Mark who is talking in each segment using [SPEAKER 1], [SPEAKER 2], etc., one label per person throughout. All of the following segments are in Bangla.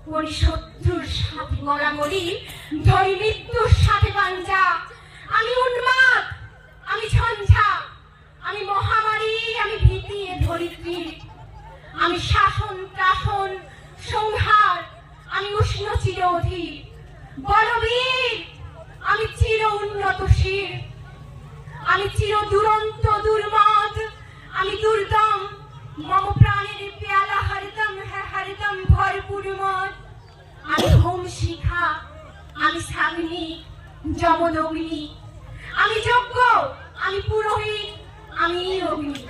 [SPEAKER 1] করি শত্রুর সাথে গড়াগড়ি, ধরি মৃত্যুর সাথে পাঞ্জা। আমি উন্মাদ, আমি ঝঞ্ঝা, আমি মহামারী, আমি ভীতি এ ধরিত্রী। আমি শাসন ত্রাসন সংহার, আমি উষ্ণ চির অধীর। বলবীর, আমি চির উন্নত শির। আমি চির দুরন্ত দুর্মদ, আমি দুর্দম। মম প্রাণের পেয়ালা হরদম হ্যাঁ হরদম ভরপুর মদ। আমি হোম শিখা, আমি সাগ্নি যমদগ্নি। আমি যজ্ঞ, আমি পুরোহিত, আমি অগ্নি।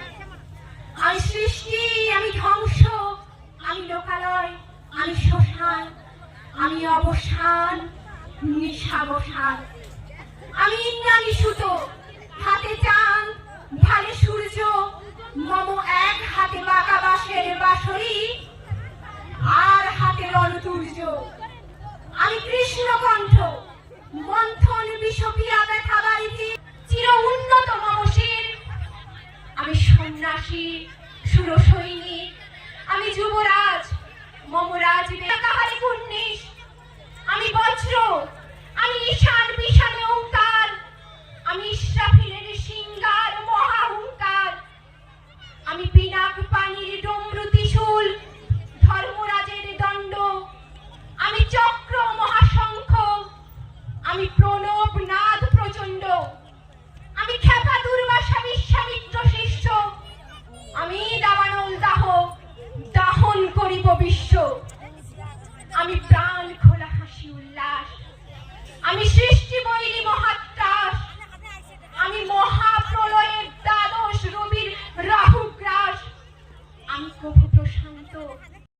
[SPEAKER 1] আমি সৃষ্টি, আমি ধ্বংস, আমি লোকালয়, আমি শ্মশান। আমি অবসান, নিঃসাবসান। আমি ইন্দ্রাণী সুত, হাতে চাঁদ, ঢালে সূর্য। মম এক হাতে বাঁকা বাঁশের বাঁশরি, আর হাতে রণতুর্য। আমি কৃষ্ণকণ্ঠ, মন্থন বিষপিয়া ব্যথা বাড়িতে। চির উন্নত মম শির। আমি সন্ন্যাসী সুরসৈনিক, আমি যুবরাজ, মম রাজ কাহারে কুন্নিস। আমি বজ্র, আমি ঈশান বিশানে ওঙ্কার। আমি ইস্রাফিলের সিংহার মহাহুঙ্কার। আমি পিনাক পানির ডমরু ত্রিশূল, ধর্মরাজের দণ্ড। আমি চক্র মহাশঙ্খ, আমি প্রণব নাদ প্রচণ্ড। আমি খেপা দুর্বাসা বিশ্বামিত্র শিষ্য। আমি দাবানল দাহ, দাহন করিব বিশ্ব। আমি প্রাণ খোলা হাসি উল্লাস, আমি সৃষ্টি বৈরী মহাত্রাস। আমি মহাপ্রলয়ের দ্বাদশ রবির রাহুগ্রাস। আমি প্রভু প্রশান্ত,